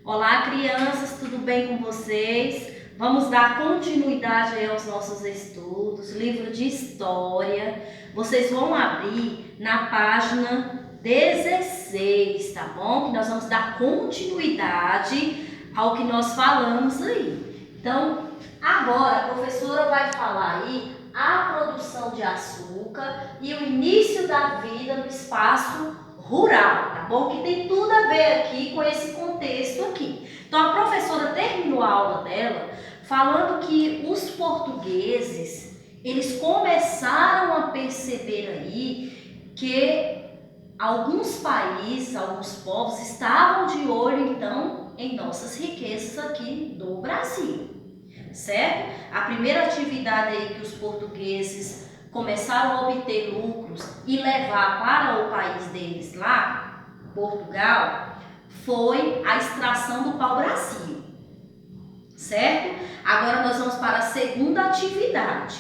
Olá, crianças, tudo bem com vocês? Vamos dar continuidade aí aos nossos estudos, livro de história. Vocês vão abrir na página 16, tá bom? Que nós vamos dar continuidade ao que nós falamos aí. Então, agora a professora vai falar aí a produção de açúcar e o início da vida no espaço rural, tá bom? Que tem tudo a ver aqui com esse contexto aqui. Então a professora terminou a aula dela falando que os portugueses, eles começaram a perceber aí que alguns países, alguns povos estavam de olho então em nossas riquezas aqui do Brasil, certo? A primeira atividade aí que os portugueses começaram a obter lucros e levar para o país deles lá, Portugal, foi a extração do pau-brasil, certo? Agora nós vamos para a segunda atividade,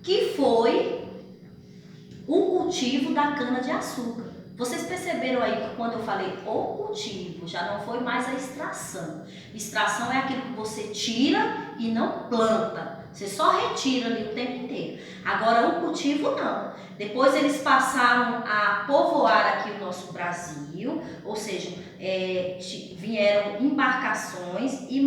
que foi o cultivo da cana-de-açúcar. Vocês perceberam aí que quando eu falei o cultivo, já não foi mais a extração. Extração é aquilo que você tira e não planta. Você só retira ali o tempo inteiro. Agora o cultivo não. Depois eles passaram a povoar aqui o nosso Brasil, ou seja, vieram embarcações e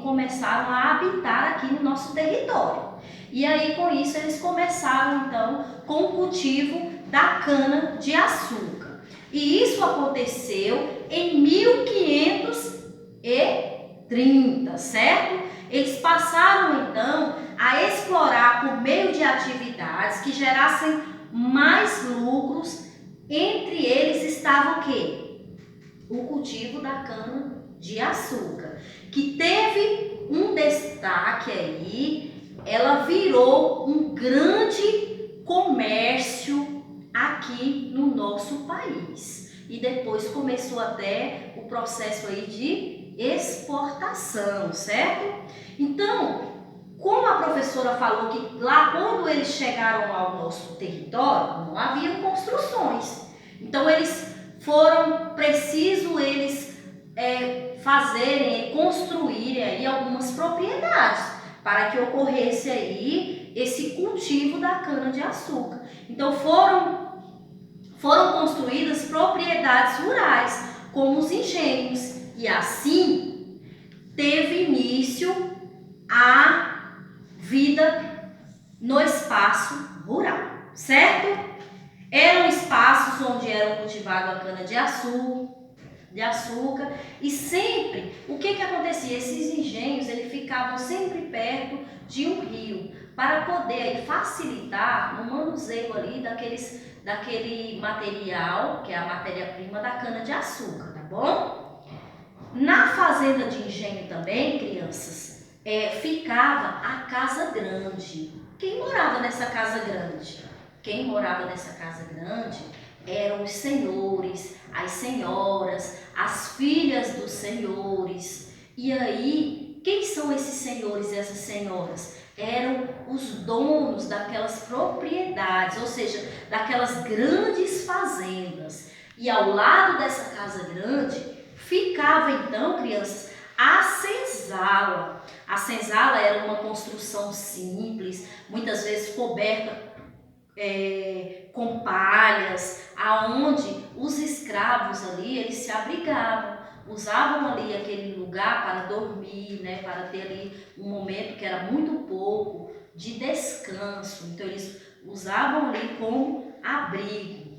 começaram a habitar aqui no nosso território. E aí com isso eles começaram então com o cultivo da cana-de-açúcar. E isso aconteceu em 1530, certo? Eles passaram então a explorar por meio de atividades que gerassem mais lucros. Entre eles estava o quê? O cultivo da cana-de-açúcar, que teve um destaque aí, ela virou um grande comércio aqui no nosso país. E depois começou até o processo aí de exportação, certo? Então, como a professora falou que lá quando eles chegaram ao nosso território, não haviam construções. Então, eles construírem aí algumas propriedades para que ocorresse aí esse cultivo da cana-de-açúcar. Então foram construídas propriedades rurais, como os engenhos, e assim teve início a vida no espaço rural, certo? Eram espaços onde eram cultivados a cana-de-açúcar e sempre, o que acontecia? Esses engenhos, eles ficavam sempre perto de um rio, para poder aí facilitar o manuseio ali daquele material, que é a matéria-prima da cana-de-açúcar, tá bom? Na fazenda de engenho também, crianças, ficava a casa grande. Quem morava nessa casa grande? Quem morava nessa casa grande eram os senhores, as senhoras, as filhas dos senhores. E aí, quem são esses senhores e essas senhoras? Eram os donos daquelas propriedades, ou seja, daquelas grandes fazendas. E ao lado dessa casa grande ficava então, crianças, a senzala. A senzala era uma construção simples, muitas vezes coberta com palhas, aonde os escravos ali, eles se abrigavam, usavam ali aquele lugar para dormir, né, para ter ali um momento que era muito pouco de descanso. Então eles usavam ali como abrigo,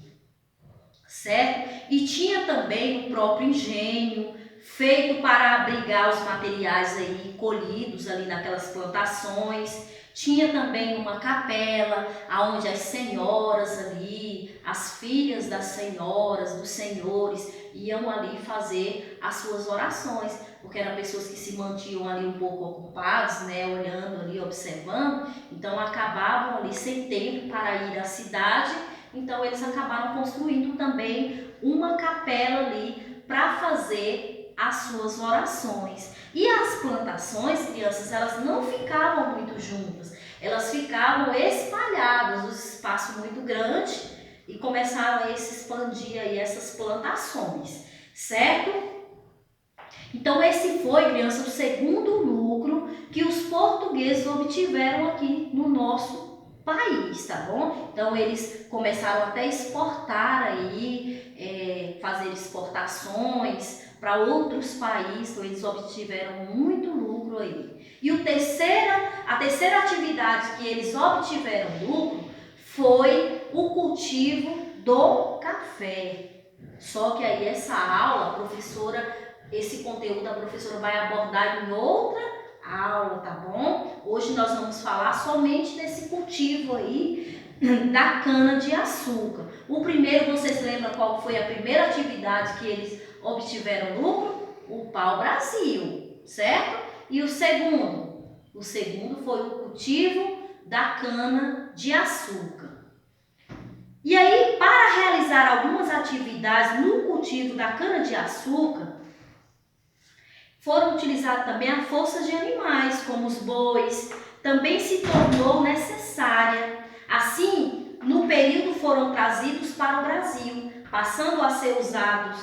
certo? E tinha também o próprio engenho, feito para abrigar os materiais aí colhidos ali naquelas plantações. Tinha também uma capela, onde as senhoras ali, as filhas das senhoras, dos senhores, iam ali fazer as suas orações, porque eram pessoas que se mantinham ali um pouco ocupadas, né, olhando ali, observando, então acabavam ali sem tempo para ir à cidade, então eles acabaram construindo também uma capela ali para fazer as suas orações. E as plantações, crianças, elas não ficavam muito juntas, elas ficavam espalhadas, um espaço muito grande, e começaram a se expandir aí essas plantações, certo? Então esse foi, criança, o segundo lucro que os portugueses obtiveram aqui no nosso país, tá bom? Então eles começaram até a exportar aí, fazer exportações para outros países, então eles obtiveram muito lucro aí. E a terceira atividade que eles obtiveram lucro foi o cultivo do café. Só que aí essa aula, esse conteúdo a professora vai abordar em outra aula, tá bom? Hoje nós vamos falar somente desse cultivo aí da cana de açúcar. O primeiro, vocês lembram qual foi a primeira atividade que eles obtiveram lucro? O pau-brasil, certo? E o segundo? O segundo foi o cultivo da cana de açúcar. E aí, para realizar algumas atividades no cultivo da cana-de-açúcar, foram utilizadas também a força de animais, como os bois, também se tornou necessária. Assim, no período foram trazidos para o Brasil, passando a ser usados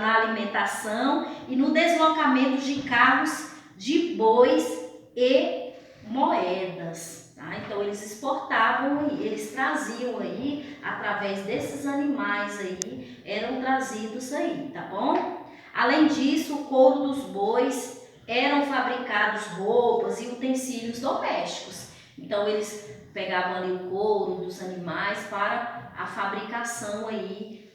na alimentação e no deslocamento de carros de bois e moedas. Tá? Então eles exportavam, eles traziam aí, através desses animais aí, eram trazidos aí, tá bom? Além disso, o couro dos bois eram fabricados roupas e utensílios domésticos. Então eles pegavam ali o couro dos animais para a fabricação aí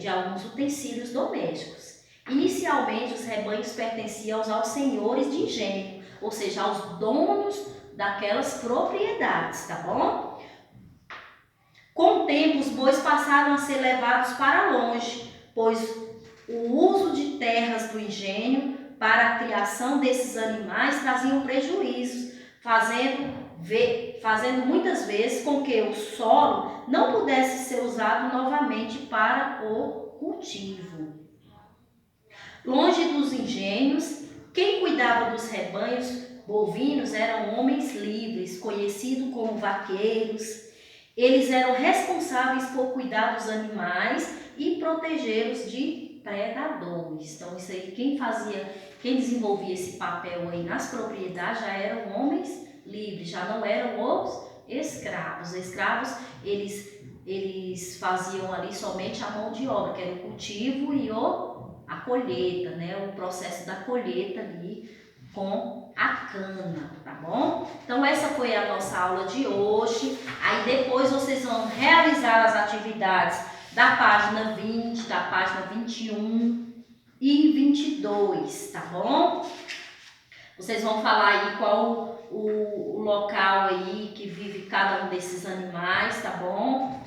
de alguns utensílios domésticos. Inicialmente os rebanhos pertenciam aos senhores de engenho, ou seja, aos donos daquelas propriedades, tá bom? Com o tempo, os bois passaram a ser levados para longe, pois o uso de terras do engenho para a criação desses animais traziam prejuízos, fazendo muitas vezes com que o solo não pudesse ser usado novamente para o cultivo. Longe dos engenhos, quem cuidava dos rebanhos bovinos eram homens livres, conhecidos como vaqueiros. Eles eram responsáveis por cuidar dos animais e protegê-los de predadores. Então isso aí, quem desenvolvia esse papel aí nas propriedades já eram homens livres, já não eram os escravos. Os escravos, eles faziam ali somente a mão de obra, que era o cultivo e a colheita, né? O processo da colheita ali com a cana, tá bom? Então essa foi a nossa aula de hoje. Aí depois vocês vão realizar as atividades da página 20, da página 21 e 22, tá bom? Vocês vão falar aí qual o local aí que vive cada um desses animais, tá bom?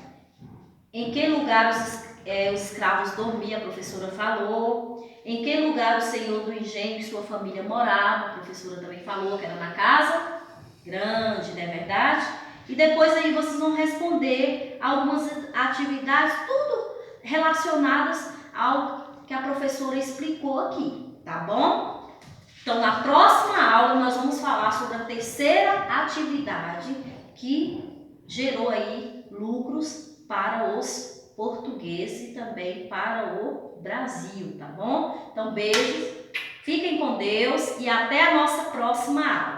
Em que lugar os escravos dormiam, a professora falou. Em que lugar o senhor do engenho e sua família moravam, a professora também falou que era na casa grande, não é verdade? E depois aí vocês vão responder algumas atividades, tudo relacionadas ao que a professora explicou aqui, tá bom? Então na próxima aula nós vamos falar sobre a terceira atividade que gerou aí lucros para os portugueses e também para o Brasil, tá bom? Então beijos, fiquem com Deus e até a nossa próxima aula.